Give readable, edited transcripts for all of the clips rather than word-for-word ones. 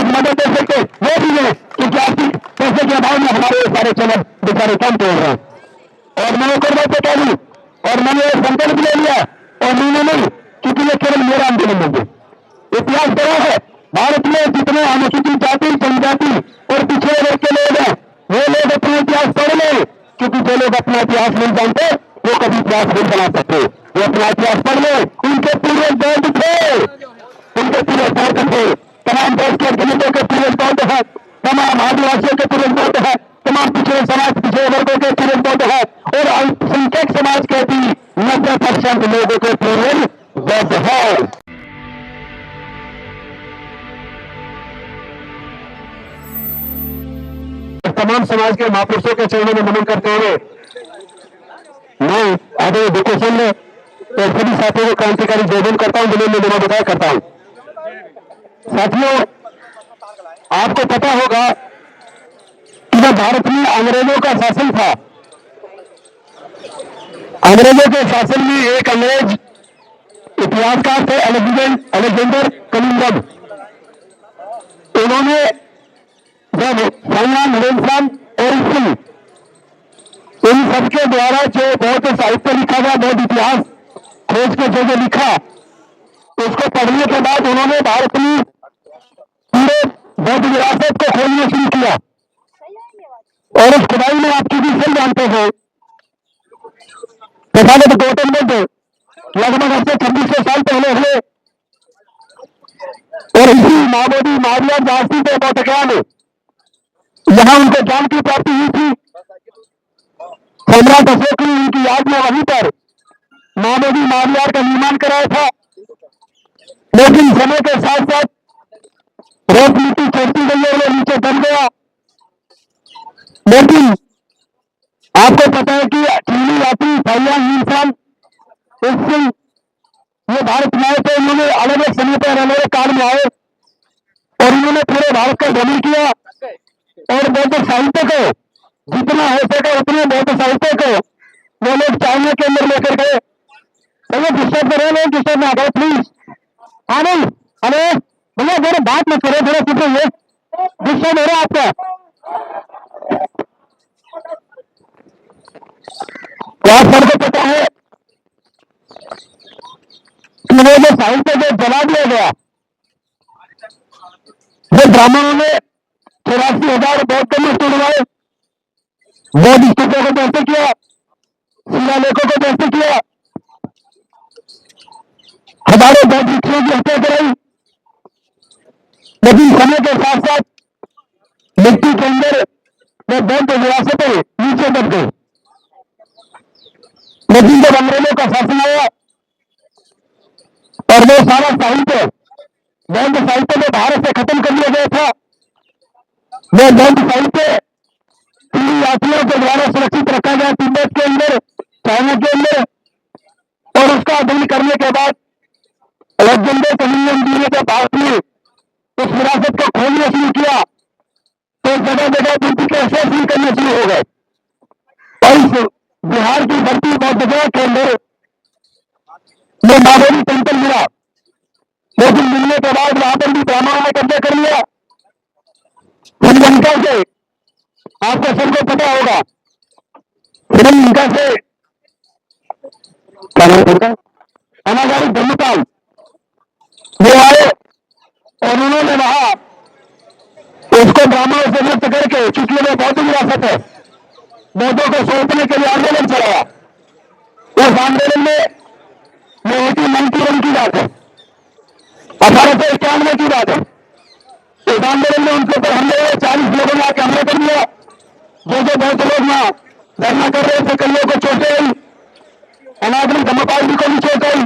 आप मदद दे सकते वो भी है, क्योंकि आपकी पैसे के अभाव में हमारे सारे चैनल बेचारे कम तोड़ रहे हैं। और मैं एक और बात बता दूं, और मैंने एक संकल्प ले लिया, और मैंने नहीं, क्योंकि ये केवल मेरा आंदोलन नहीं है, इतिहास बड़ा है। भारत में जितने अनुसूचित जाति, जनजाति और पिछड़े वर्ग के लोग हैं, वो लोग अपना इतिहास पढ़ लें, क्योंकि जो लोग अपना इतिहास नहीं जानते वो कभी इतिहास नहीं बना सकते। वो अपना इतिहास पढ़ ले, उनके पूरे बौद्ध थे, उनके पूरे बौद्ध थे, तमाम बौद्ध के दलितों के पूरे बौद्ध है, तमाम आदिवासियों के पूरे बौद्ध है, तमाम पिछड़े समाज, पिछड़े वर्गों के पूरे बौद्ध है, और अल्पसंख्यक समाज के भी 90% लोगों के पूरे बौद्ध है। तमाम समाज के महापुरुषों के चरणों में नमन करते हुए मैं आदरणीय भूपेश्वर में और सभी साथियों को क्रांतिकारी जयबंद करता हूं, जिन्हें मैं नमोदय करता हूं। साथियों, आपको पता होगा कि जब भारत में अंग्रेजों का शासन था, अंग्रेजों के शासन में एक अंग्रेज इतिहासकार थे अलेक्जेंडर कनिंघम। उन्होंने जब संग्राम रेंसम और सिंह इन सबके द्वारा जो बौद्ध साहित्य लिखा गया, बौद्ध इतिहास खोज के जो लिखा, उसको पढ़ने के बाद उन्होंने भारत में पूरे बौद्ध विरासत को खोजना शुरू किया। और उस खुदाई में आप किसी से जानते हो, तथागत गौतम बुद्ध लगभग अब से 2600 साल पहले हुए, और इसी महाबोधि महावीर झांसी के बौद्धगया में यहां उनको ज्ञान की प्राप्ति हुई थी। सम्राट अशोक ने उनकी याद में वहीं पर महाबोधि महावीर का निर्माण कराया था। लेकिन समय के साथ साथ रोक नीति छोड़ती गई और नीचे दब गया। लेकिन आपको पता है कि चीनी यात्री भैया इंसान इससे ये भारत में आए थे। उन्होंने अलग अलग समय पर अलग अलग काल में आए और उन्होंने पूरे भारत का भ्रमण किया, और बौद्ध साहित्य को जितना हो सका उतने बौद्ध साहित्य को वो लोग चाइना के अंदर लेकर गए। चलो डिस्टर्ब कर रहे हैं, डिस्टर्ब ना करो प्लीज। हाँ नहीं, अरे भैया जरा बात मत करो, जरा कुछ ये डिस्टर्ब हो रहा है आपका। क्या सबको पता है कि वो जो साहित्य जो जला दिया गया, जो ब्राह्मणों ने 84,000 बौद्ध में तोड़वाए, बौद्ध स्तूपों को ध्वस्त किया, शिलालेखों को ध्वस्त किया, हजारों बौद्ध भिक्षुओं की हत्या कराई। लेकिन समय के साथ साथ मिट्टी के अंदर वो बौद्ध विरासतें नीचे दब गई। लेकिन जब अंग्रेजों का शासन आया और वो सारा साहित्य, बौद्ध साहित्य को भारत से खत्म कर दिया गया था, वो बौद्ध साहित्य चीनी यात्रियों के द्वारा सुरक्षित रखा गया तिब्बत के अंदर, चाइना के अंदर। और उसका अध्ययन करने के बाद अलेक्जेंडर कनिंघम जी ने जब भारत में उस विरासत को खोजना शुरू किया, तो जगह जगह बुद्ध के अवशेष करने शुरू हो गए। और इस बिहार की धरती बौद्धगया के अंदर में महाबोधि टेम्पल मिला, लेकिन मिलने के बाद वहां पर भी ब्राह्मणों ने कब्जा कर लिया। श्रीलंका से, आपको सबको पता होगा, श्रीलंका से अनागारी धर्मपाल वो आए और उन्होंने वहां उसको ब्राह्मणों से मुक्त करके, चूंकि वो बौद्ध विरासत है, बौद्धों को सौंपने के लिए आंदोलन चलाया। उस आंदोलन में 1991 की बात है, 1891 की बात है। इस आंदोलन में उनके ऊपर हमले हुए, 40 लोगों ने आके हमले कर दिया। जो बौद्ध लोग वहां धरना कर रहे थे, कईयों को चोटें आई, अनागरी धर्मपाल जी को भी चोट आई।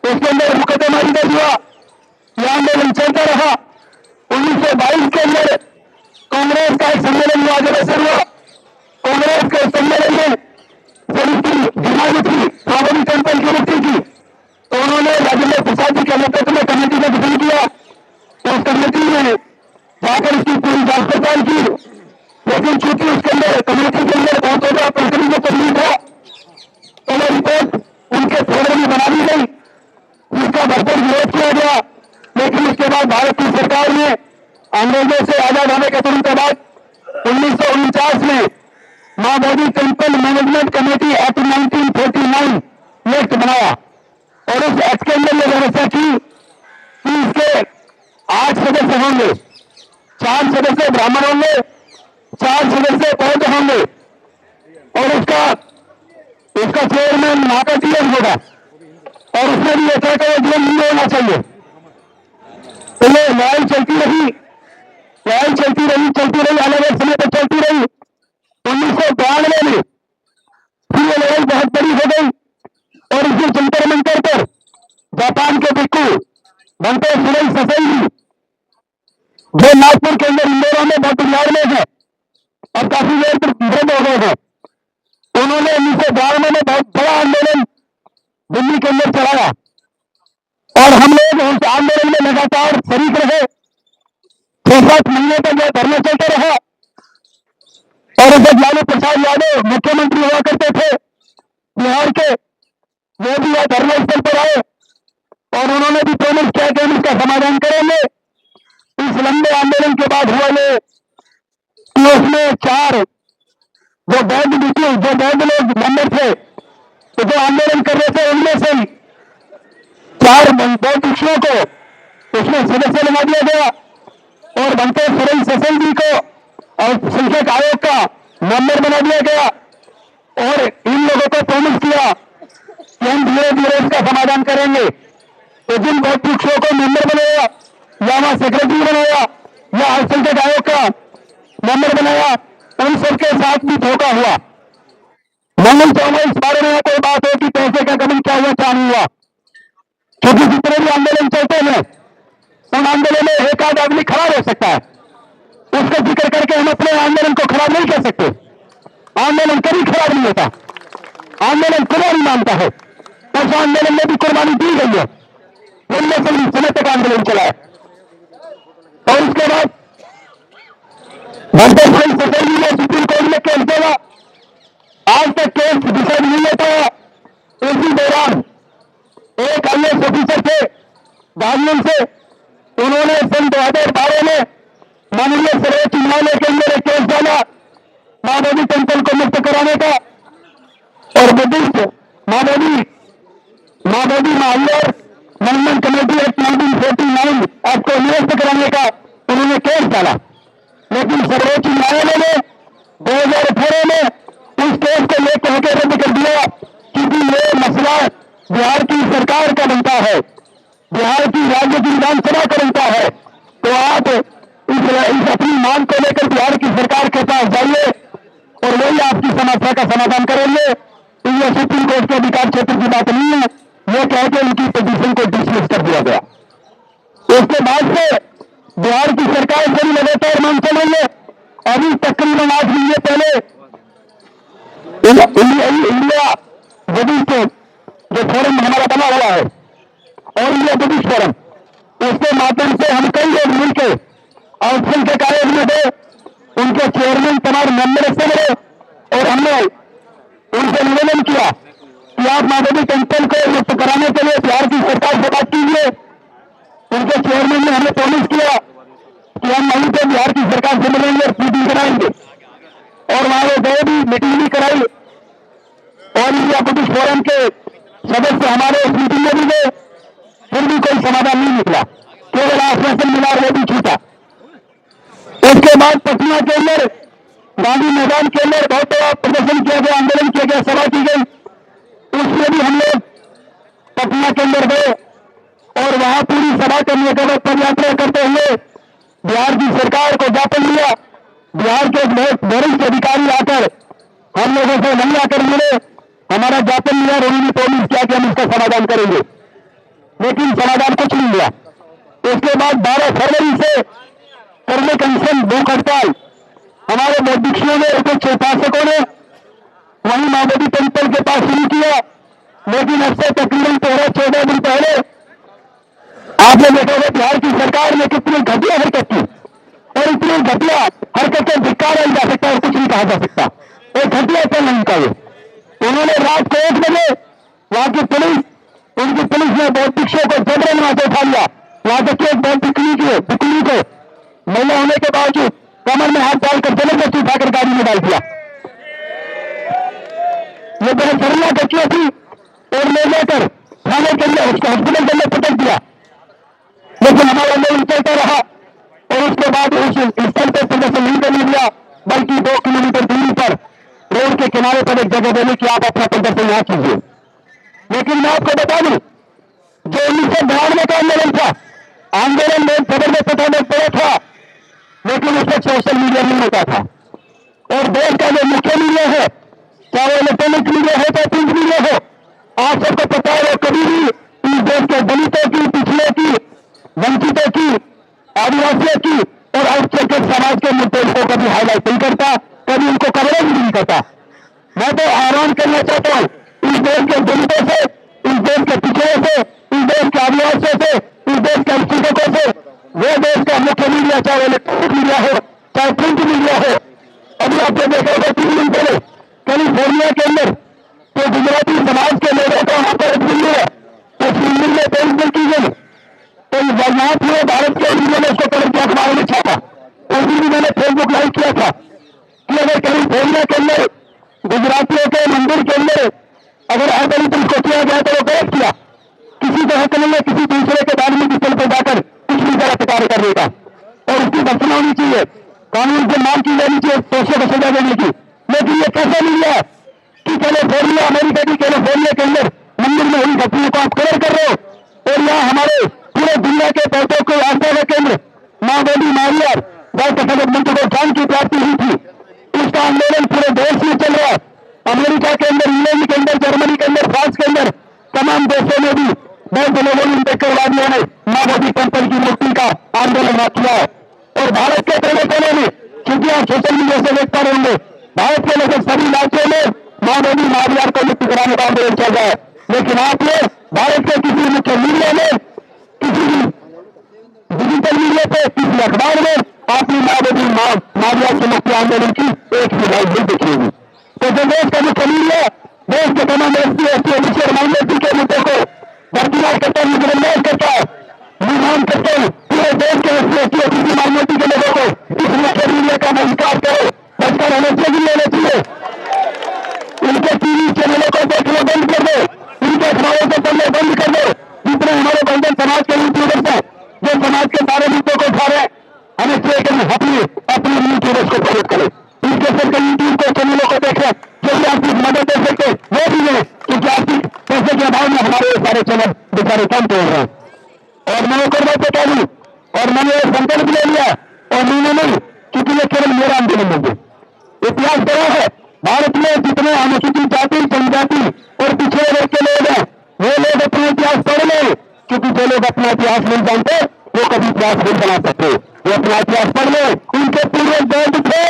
उसके अंदर मुकदमारी दे दिया। यह आंदोलन चलता रहा। 1922 के अंदर कांग्रेस का एक सम्मेलन हुआ, जब हुआ कांग्रेस के सम्मेलन में डिमांड थी महाबोधि टेम्पल की मुक्ति की, तो उन्होंने राजेंद्र प्रसाद जी के नेतृत्व में कमेटी का गठन किया। उस कमेटी ने जाकर इसकी पूरी जांच पड़ताल की, लेकिन चूंकि उसके अंदर कमेटी के अंदर बहुत ज्यादा प्रकृति को तकलीफ था, तो वो रिपोर्ट उनके फेवर में बना दी गई, जिसका भरपूर विरोध किया गया। लेकिन उसके बाद भारत की सरकार ने अंग्रेजों से आजाद होने के तुरंत बाद 1949 में मां Bodhi temple management committee act 1949 act बनाया और उस एक्ट के अंदर यह व्यवस्था की कि इसके 8 सदस्य होंगे, 4 सदस्य ब्राह्मण होंगे, 4 सदस्य बौद्ध होंगे और उसका चेयरमैन महापौर होगा और उसमें भी ऐसा कि वो हिंदू होना चाहिए। तो ये लड़ाई चलती रही, अलग अलग समय पर चलती रही। 1992 में फिर ये लड़ाई बहुत बड़ी हो गई और इसी जंतर मंतर पर जापान के भिक्खु बनते सुरेश ससई जी, जो नागपुर के अंदर इंदौर में बहुत बिहार में है और काफी देर तक वृद्ध हो गए हैं, उन्होंने 1952 में बहुत बड़ा आंदोलन दिल्ली के अंदर चलाया और हम लोग उस आंदोलन में लगातार शरीक रहे। 6-7 महीने तक यह धरना चलता रहा और जब लालू प्रसाद यादव मुख्यमंत्री हुआ करते थे बिहार के, वो भी यह धरना स्थल पर आए और उन्होंने भी प्रॉमिस किया कि हम इसका समाधान करेंगे। इस लंबे आंदोलन के बाद हुआ ये कि उसमें 4 जो बौद्ध लोग मेंबर थे, तो जो आंदोलन कर रहे थे उनमें से 4 बौद्ध भिक्षुओं को उसमें सदस्य बना दिया गया और बनते सुरेश ससई जी को अल्पसंख्यक आयोग का मेंबर बना दिया गया और इन लोगों को प्रॉमिस किया कि हम धीरे धीरे इसका समाधान करेंगे। तो जिन बौद्ध भिक्षुओं को मेंबर बनाया या वहां सेक्रेटरी बनाया या अल्पसंख्यक आयोग का मेंबर बनाया, उन सबके साथ भी धोखा हुआ। मैं नहीं चाहूंगा इस बारे में कोई बात हो कि पैसे का गबन क्या हुआ क्या नहीं हुआ, क्योंकि जितने भी आंदोलन चलते हैं उन आंदोलन में एक आध आदमी खराब हो सकता है, उसका जिक्र करके हम अपने आंदोलन को खराब नहीं कर सकते। आंदोलन कभी खराब नहीं होता, आंदोलन कुर्बानी मांगता है। उस आंदोलन में भी कुर्बानी दी गई है, लंबे समय तक आंदोलन चला है और उसके बाद बनते सुरेश ससई जी ने सुप्रीम कोर्ट में केस दिया। आज तक केस डिसाइड नहीं होता है। इसी दौरान एक IAS ऑफिसर थे गाजियन से, उन्होंने सन 2012 में माननीय सर्वोच्च न्यायालय के अंदर एक केस डाला मां बोधी टेम्पल को मुक्त कराने का और बुद्धिस्ट मां Bodhi Mahavir management committee act 1949 act को निरस्त कराने का उन्होंने केस डाला। लेकिन सर्वोच्च न्यायालय ने 2018 में उस केस को लेकर रद्द कर दिया, क्योंकि ये मसला बिहार की सरकार का बनता है, बिहार की राज्य की विधानसभा का बनता है। तो आप इस अपनी मांग को लेकर बिहार की सरकार के पास जाइए और वही आपकी समस्या का समाधान करेंगे। तो यह सुप्रीम कोर्ट के अधिकार क्षेत्र की बात नहीं है, ये कह के उनकी पिटीशन को डिसमिस कर दिया गया। उसके बाद से बिहार की सरकार से भी लगातार मांग चल रही है। अभी तकरीबन 8 महीने पहले इंडिया बुद्धिस्ट जो फोरम हमारा बना हुआ है और इंडिया बुद्धिस्ट फोरम, उसके माध्यम से हम कई लोग मिलकर अल्पसंख्यक आयोग में थे, उनके चेयरमैन तमाम मेंबर से मिले और हमने उनसे निवेदन किया कि आप मां बोधी टेम्पल को मुक्त कराने के लिए बिहार की सरकार से बात कीजिए। उनके चेयरमैन ने हमें प्रॉमिस किया कि हम वहीं पर बिहार की सरकार से मिलेंगे और मीटिंग कराएंगे और वहां वो गए भी, मीटिंग भी कराई और इंडिया बुद्धिस्ट फोरम के सदस्य हमारे उस मीटिंग में भी गए, फिर भी कोई समाधान नहीं निकला, केवल आश्वासन मिला और वो भी छूटा। उसके बाद पटना के अंदर गांधी मैदान के अंदर बहुत बड़ा प्रदर्शन किया गया, आंदोलन किया गया, सभा की गई। उसमें भी हम लोग पटना के अंदर गए और वहां पूरी सभा करने के बाद पदयात्रा करते हुए बिहार की सरकार को ज्ञापन दिया। बिहार के बहुत वरिष्ठ अधिकारी आकर हम लोगों से नहीं आकर मिले, हमारा ज्ञापन लिया और उन्होंने प्रॉमिस किया कि हम इसका समाधान करेंगे, लेकिन समाधान कुछ नहीं हुआ। उसके बाद 12 फरवरी से कर्मक अनशन भूख हड़ताल हमारे बौद्ध भिक्षुओं ने, कुछ उपासकों ने वहीं मां बोधी टेम्पल के पास शुरू किया। लेकिन अब से तकरीबन 13-14 दिन पहले आपने देखा होगा बिहार की सरकार ने कितनी घटिया हरकत की और इतनी घटिया हरकतें धिक्कारा जा सकता है और कुछ नहीं कहा जा सकता। एक घटिया चल नहीं का ये, उन्होंने रात को 1 बजे वहां की पुलिस, उनकी पुलिस ने बौद्ध भिक्षुओं को जबरन वहां से उठा लिया, वहां तक एक बौद्ध भिक्षुणी को महिला होने के बावजूद कमर में हाथ डालकर जबरदस्ती उठाकर गाड़ी में डाल दिया। ये बहुत शर्मनाक घटना थी और ले जाकर थाने के अंदर उसको हॉस्पिटल के अंदर पटक दिया, लेकिन हमारा आंदोलन चलता रहा और उसके बाद उस स्थल पर प्रदर्शन नहीं करने दिया, बल्कि 2 किलोमीटर दूरी पर रोड के किनारे पर एक जगह देने की आप अपना प्रदर्शन यहाँ कीजिए। लेकिन मैं आपको बता दूं, जो 1992 का आंदोलन था, आंदोलन में जबरदस्त प्रताड़ना पड़ा था, लेकिन उसमें सोशल मीडिया नहीं होता था। और देश का जो मुख्य मीडिया है, चाहे वो इलेक्ट्रॉनिक मीडिया हो चाहे प्रिंट मीडिया हो, आप सबको पता है वो कभी भी इस देश के दलितों की, पिछड़े की, वंचितों की, आदिवासियों की और अल्पसंख्यक समाज के मुद्दों को कभी हाईलाइट नहीं करता, कभी उनको कवरेज नहीं करता। मैं तो आह्वान करना चाहता हूं इस देश के दलितों से, इस देश के पिछड़े से, इस देश के आदिवासियों से, इस देश के अल्पसंख्यकों से, वो देश का मुख्य मीडिया चाहे इलेक्ट्रॉनिक मीडिया हो चाहे प्रिंट मीडिया हो। अभी आपने देखा होगा 3 दिन पहले कैलिफोर्निया के अंदर तो गुजराती समाज के लोगों का वहां पर मिल है, तो मिल में पेश बिल की गई, तो वहां पूरे भारत के मीडिया ने उसको पकड़ के अखबार में छापा। उस दिन भी मैंने फेसबुक लाइव किया था कि अगर कैलिफोर्निया के अंदर गुजरातियों के मंदिर के अंदर अगर अदलित उसको किया जाए तो वो गलत किया, किसी का हक नहीं है किसी दूसरे के धार्मिक स्थल पर जाकर कुछ भी गलत कार्य करने का, और उसकी भर्सना होनी चाहिए, कानून से मांग की जानी चाहिए दोषों को सजा देने की। लेकिन ये कैसा मीडिया है कि कैलिफोर्निया, अमेरिका की कैलिफोर्निया के अंदर मंदिर में हुई घटना को आप कवर कर रहे हो, और यहाँ हमारे पूरे दुनिया के बहुतों को आस्था का केंद्र मां बोली मारियार डॉक्टर सदर मंत्र को जान की प्राप्ति हुई थी। उसका आंदोलन पूरे देश में चल रहा है, अमेरिका के अंदर, इंग्लैंड के अंदर, जर्मनी के अंदर, फ्रांस के अंदर, तमाम देशों में भी बहुत लोगों ने अंबेडकरवादियों ने मां बोली टेम्पल की मूर्ति का आंदोलन किया है। और भारत के कोने कोने में, क्योंकि आप सोशल मीडिया से देखते रहेंगे, भारत के लगभग सभी राज्यों में मां बोली मारियार को मुक्त कराने का आंदोलन चल रहा है। लेकिन आपने भारत के किसी मुख्य मीडिया में, किसी डिजिटल मीडिया पे, किसी अखबार में आपने मां बोली मारियार के मुक्ति आंदोलन की एक भी लाइव नहीं देखी होगी। तो जो देश का मुख्य मीडिया देश के तमाम एससी एसटी ओबीसी और माइनॉरिटी के मुद्दों को बरकरार करता है, निगरानी करता है, निर्माण करते हैं, पूरे देश के एससी एसटी ओबीसी माइनॉरिटी के लोगों को इस मुख्य मीडिया का बहिष्कार करो, बचकर होने चाहिए, लेना चाहिए। इनके टीवी चैनलों को देखना बंद कर दो, इनके अखबारों को पढ़ना बंद कर दो। जितने हमारे बहुजन समाज के यूट्यूबर्स हैं जो समाज के सारे मुद्दों को उठा रहे हैं, हमें चाहिए कि अपने यूट्यूबर्स को प्रमोट करें, इनके सबके यूट्यूब को चैनलों को देखें, जो भी आर्थिक मदद दे सकते वो भी दें, क्योंकि आर्थिक पैसे के अभाव में हमारे सारे चैनल बेचारे कम तोड़ रहे हैं। और मैं एक और बात बता दूं, और मैंने एक संकल्प ले लिया, और मैंने नहीं, क्योंकि ये केवल मेरा आंदोलन नहीं है, इतिहास बड़ा है। भारत में जितने अनुसूचित जाति, जनजाति और पिछड़े वर्ग के लोग हैं, वो लोग अपना इतिहास पढ़ लें, क्योंकि जो लोग अपना इतिहास नहीं जानते वो कभी इतिहास नहीं बना सकते। वो अपना इतिहास पढ़ लें, उनके पूरे दर्द थे,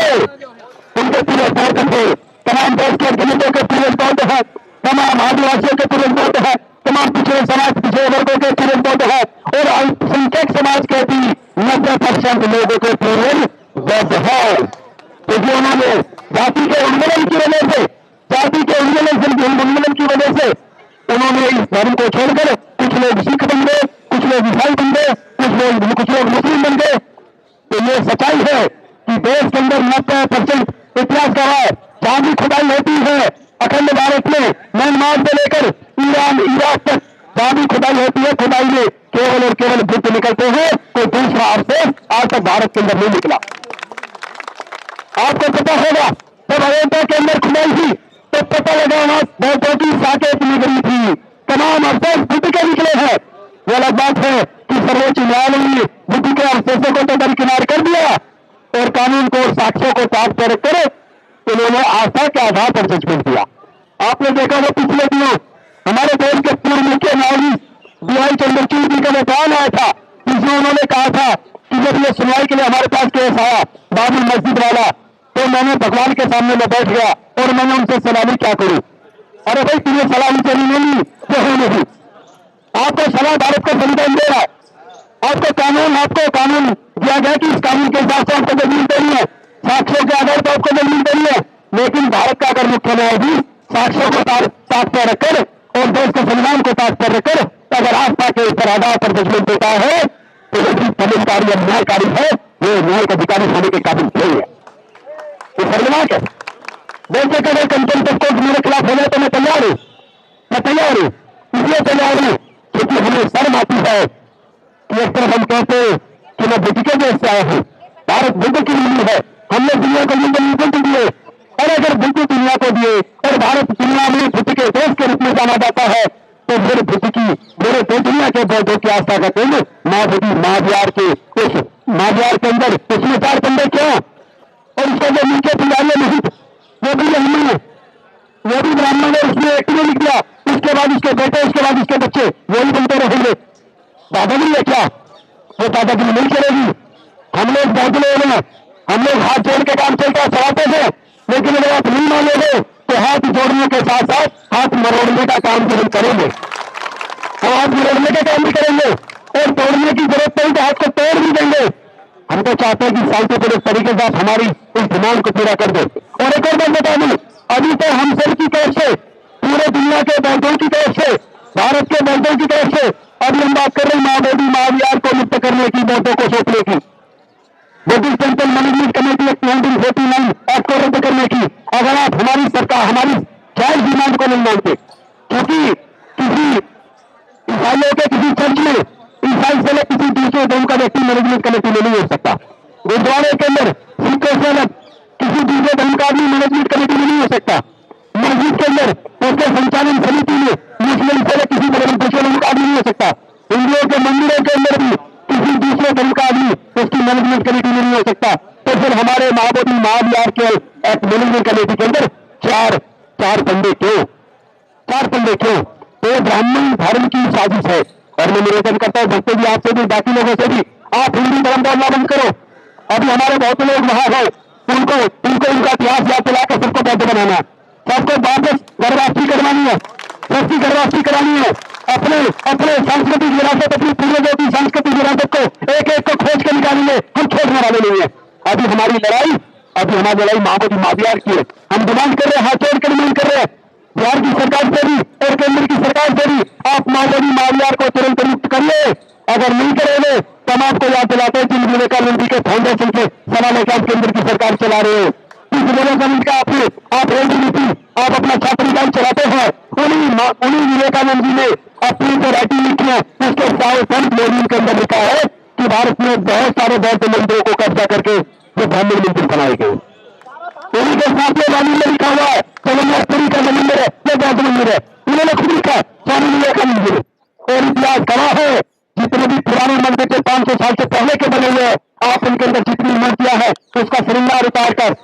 उनके पूरे दर्द थे, तमाम देश के दलितों के पूरे दर्द है, तमाम आदिवासियों के पूरे दर्द है, तमाम पिछड़े समाज, पिछड़े वर्गों के पूरे दर्द है, और अल्पसंख्यक समाज के भी 90% लोगों के पूरे दर्द है। क्योंकि उन्होंने जाति के उन्मूलन की वजह से, जाति के उन्मूलन की वजह से उन्होंने इस धर्म को छोड़कर कुछ लोग सिख बन गए, कुछ लोग ईसाई बन गए, कुछ लोग मुस्लिम बन गए। तो ये सच्चाई है कि देश के अंदर 90% इतिहास गवाह है, जहां भी खुदाई होती है अखंड भारत में, म्यांमार से लेकर ईरान, इराक तक जहां भी खुदाई होती है, खुदाई में केवल और केवल बुद्ध निकलते हैं, कोई दूसरा अवशेष आज तक भारत के अंदर नहीं निकला। आपको पता होगा जब अयोध्या के अंदर खुदाई थी तो पता लगा वहां बौद्धों की साकेत नगरी थी, तमाम अवशेष बुद्ध के निकले हैं। वो अलग बात है कि सर्वोच्च न्यायालय ने बुद्ध के अवशेषों को तो दरकिनार कर दिया और कानून को और साक्ष्यों को ताक पर रखकर उन्होंने आस्था के आधार पर जजमेंट दिया। आपने देखा वो पिछले दिनों हमारे देश के पूर्व मुख्य न्यायाधीश डीवाई चंद्रचूड़ जी का बयान आया था, जिसमें उन्होंने कहा था कि जब ये सुनवाई के लिए हमारे पास केस आया बाबरी मस्जिद वाला, तो मैंने भगवान के सामने में बैठ गया और मैंने उनसे सलामी क्या करूं। अरे भाई तुम्हें सलामी चली नहीं तो है नहीं, आपको सलाह भारत का संविधान दे रहा है, आपको कानून दिया गया कि इस कानून के हिसाब से आपको जमीन देनी है, साक्ष्यों के आधार पर आपको जमीन देनी है। लेकिन भारत का अगर मुख्य न्यायाधीश साक्ष्यों को ताक पर रखकर और देश के संविधान को ताक पर रखकर अगर आस्था के ऊपर आधार पर जजमेंट देता है तो जो समझदारी अन्यायकारी है वो न्यायिक अधिकारी होने के काबिल नहीं है। ये शर्मनाक है। वैसे करें कंटेम्प्ट ऑफ कोर्ट मेरे खिलाफ हो जाए तो मैं तैयार हूं, इसलिए तैयार हूं क्योंकि हमें शर्म आती है कि एक तरफ हम कहते हैं कि मैं बुद्ध के देश से आया हूं, भारत बुद्ध की भूमि है, हमने दुनिया को बुद्ध दिए, और अगर बुद्ध दुनिया को दिए और भारत दुनिया में बुद्ध के देश के रूप में जाना जाता है तो फिर बुद्ध की मेरे दो दुनिया के बौद्धों की आस्था का केंद्र महाबोधि महाविहार के उस महाविहार के अंदर उसमें 4 कंधे क्यों, और उसका जो नीचे पुजारी नहीं वो भी ब्राह्मण है, वो भी ब्राह्मण है, उसने एक ने लिख दिया, उसके बाद उसके बेटे, उसके बाद उसके बच्चे वही बनते रहेंगे। दादागिरी है क्या? वो दादागिरी नहीं चलेगी। हम लोग बौद्ध लोग हैं, हम लोग हाथ जोड़ के काम चलता चलाते थे, लेकिन अगर आप नहीं मानोगे तो हाथ जोड़ने के साथ साथ हाथ मरोड़ने का काम भी हम करेंगे, हाथ मरोड़ने का काम भी करेंगे, और तोड़ने की जरूरत नहीं तो हाथ को तोड़ भी देंगे। हम तो चाहते हैं कि शांतिपूर्वक तरीके से हमारी इस डिमांड को पूरा कर दो। और एक और बात बता दूं, अभी तो हम सब की तरफ से, पूरे दुनिया के बौद्धों की तरफ से, भारत के बौद्धों की तरफ से अभी हम बात कर रहे हैं महाबोधि महाविहार को मुक्त करने की, बौद्धों को सौंपने की, Buddhist temple management committee act 1949 act को रद्द करने की। अगर आप हमारी सरकार, हमारी जायज डिमांड को नहीं मानते, क्योंकि किसी ईसाइयों के किसी चर्च में ईसाई से किसी दूसरे धर्म का व्यक्ति मैनेजमेंट कमेटी में नहीं हो सकता, गुरुद्वारे के अंदर सिखों से अलग किसी दूसरे धर्म का आदमी मैनेजमेंट कमेटी में नहीं हो सकता, मस्जिद के अंदर उसके संचालन समिति में मुस्लिम से किसी धर्म का आदमी नहीं हो सकता, हिंदुओं के मंदिरों के अंदर भी किसी दूसरे धर्म का आदमी उसकी मैनेजमेंट कमेटी में नहीं हो सकता। तो फिर हमारे महाबोधि महाविहार के एक्ट मैनेजमेंट कमेटी के अंदर चार फंडे क्यों? तो ब्राह्मण धर्म की साजिश है, और मैं निवेदन करता हूं भक्तों जी, आपसे भी, बाकी लोगों से भी, आप हिंदू धर्म का बंद करो। अभी हमारे बहुत लोग वहां है, उनको उनका इतिहास याद दिलाकर सबको बौद्ध बनाना, सबको वापस गर्भवासी करवानी है, सबकी गर्भवासी करानी है, अपने सांस्कृतिक विरासत, अपनी पूर्वजों की सांस्कृतिक विरासत को एक को खोज के निकालेंगे, हम छोड़ने वाले नहीं है। अभी हमारी लड़ाई महाबोधि महाविहार की है। हम डिमांड कर रहे हैं, हाथ जोड़ के डिमांड कर रहे हैं बिहार की सरकार से भी और केंद्र की सरकार से भी, आप महाबोधि महाविहार को तुरंत मुक्त करिए। अगर नहीं करेंगे तो हम आपको याद दिलाते हैं कि विवेकानंद जी के फाउंडेशन से सवाल है कि आप केंद्र की सरकार चला रहे हो, इस विवेकानंद का आप एलजीबीटी, आप अपना छात्र निकाय चलाते हैं, उन्हीं विवेकानंद जी ने अपनी जो राइटिंग लिखी है उसके मॉड्यूल के अंदर लिखा है कि भारत में बहुत सारे बौद्ध मंदिरों को कब्जा करके जो ब्राह्मण मंदिर बनाए गए, उन्हीं के साथ में वाणी में लिखा हुआ है चलमपुरी का मंदिर है, यह बौद्ध मंदिर है, उन्होंने खुद लिखा स्वामी विवेकानंद जी। और इतिहास गवाह है, जितने भी पुराने मंदिर के 500 साल से पहले के बने हुए हैं, आप उनके अंदर जितनी मूर्तियां हैं उसका श्रृंगार उतार कर,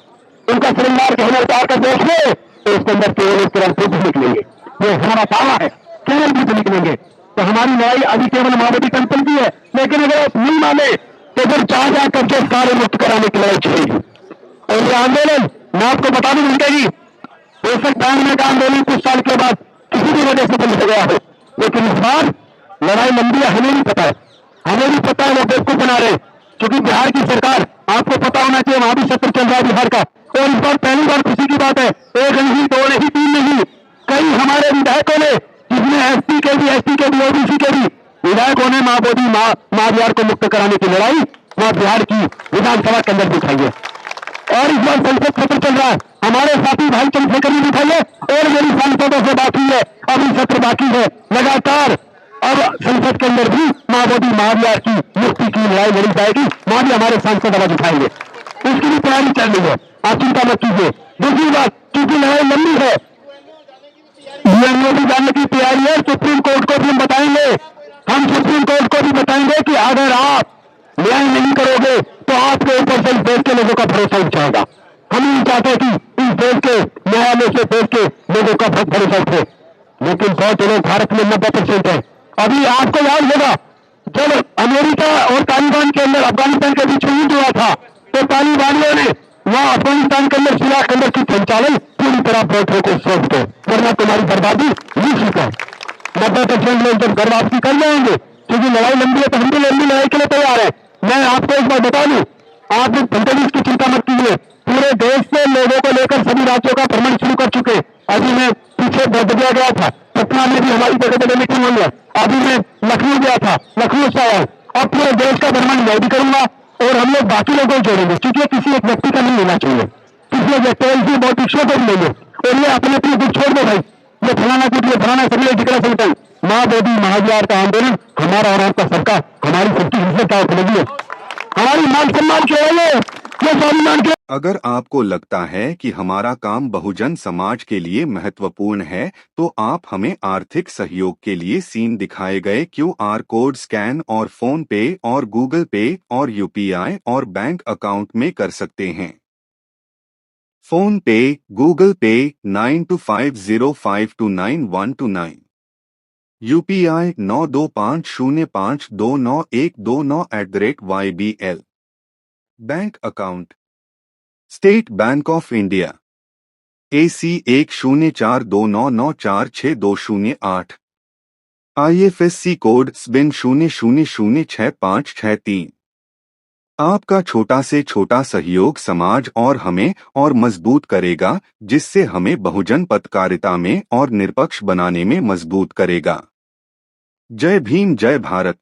उनका श्रृंगार गहना उतार कर देखिए तो उसके अंदर केवल इस तरह बुद्ध निकलेंगे। ये हमारा दावा है, केवल बुद्ध निकलेंगे। तो हमारी लड़ाई अभी केवल महाबोधि टेंपल की है, लेकिन अगर आप नहीं माने तो फिर जा करके कार्य मुक्त कराने की लड़ाई चलेगी। और ये आंदोलन मैं आपको बता दूं रुकेगी, बेशक बैंगने का आंदोलन कुछ साल के बाद किसी भी वजह से बंद हो गया हो, लेकिन इस बार लड़ाई लंबी है, हमें भी पता है वो बेवकूफ बना रहे, क्योंकि बिहार की सरकार, आपको पता होना चाहिए वहां भी सत्र चल रहा है बिहार का, और इस बार पहली बार खुशी की बात है, 1 नहीं 2 नहीं 3 नहीं, कई हमारे विधायकों ने, जिसमें एसटी के भी ओबीसी के भी विधायकों ने महाबोधि महाविहार को मुक्त कराने की लड़ाई वहां बिहार की विधानसभा के अंदर दिखाई है। और इस बार संसद सत्र चल रहा है, हमारे साथी भाई चंद्रशेखर ने दिखाई है, और मेरी सांसदों से बाकी है, अभी सत्र बाकी है लगातार। अब संसद के अंदर भी महाबोधि महाविहार की मुक्ति की लड़ाई लड़ी जाएगी, वहां भी हमारे सांसद आवाज उठाएंगे, उसकी भी तैयारी चल रही है, आप चिंता मत कीजिए। दूसरी बात, क्योंकि लड़ाई लंबी है, भी जानने की तैयारी है, सुप्रीम कोर्ट को भी हम बताएंगे, हम सुप्रीम कोर्ट को भी बताएंगे कि अगर आप न्याय नहीं करोगे तो आपके ऊपर से इस देश के लोगों का भरोसा उठ जाएगा। हम नहीं चाहते कि इस देश के न्यायालय से देश के लोगों का भरोसा उठे, लेकिन बहुत लोग भारत में 90% है। अभी आपको याद होगा जब अमेरिका और तालिबान के अंदर अफगानिस्तान के बीच में युद्ध हुआ था, तो तालिबानियों ने वहां अफगानिस्तान के अंदर सियाह के अंदर की संचालन पूरी तरह बौद्धों को सौंप दो, वरना तुम्हारी बर्बादी नहीं चुका। 90% लोग जब घर वापसी कर जाएंगे, क्योंकि लड़ाई लंबी है तो हम भी लंबी लड़ाई के लिए तैयार है। मैं आपको एक बार बता दूं, आप धनतेरस की चिंता मत कीजिए, पूरे देश से लोगों को लेकर सभी राज्यों का भ्रमण शुरू कर चुके। अभी मैं पीछे बदलिया गया था, पटना में भी हमारी जगह जगह मीटिंग हुई है, अभी मैं लखनऊ गया था, लखनऊ से आया, अब पूरे देश का भ्रमण मैं भी करूंगा, और हम लोग बाकी लोगों को जोड़ेंगे, क्योंकि किसी एक व्यक्ति का नहीं लेना चाहिए, किसी एक व्यक्ति इसलिए बहुत रिक्शों को भी ले लो और ये अपने अपने कुछ छोड़ दो भाई, ये फलाना कुछ, ये फलाना सभी टिकड़ा संगठन, माँ मोदी महाविहार का आंदोलन हमारा और आपका सबका, हमारी सबकी हिस्से क्या उपलब्धि है, हमारी मान सम्मान के ये स्वाभिमान के। अगर आपको लगता है कि हमारा काम बहुजन समाज के लिए महत्वपूर्ण है, तो आप हमें आर्थिक सहयोग के लिए सीन दिखाए गए QR कोड स्कैन और फोन पे और गूगल पे और UPI और बैंक अकाउंट में कर सकते हैं। फोन पे, गूगल पे 9250529129, UPI 9250529129@YBL। Bank account state bank of India AC 104299462008, IFSC code SBIN 00066563। आपका छोटा से छोटा सहयोग समाज और हमें और मजबूत करेगा, जिससे हमें बहुजन पत्रकारिता में और निष्पक्ष बनाने में मजबूत करेगा। जय भीम, जय भारत।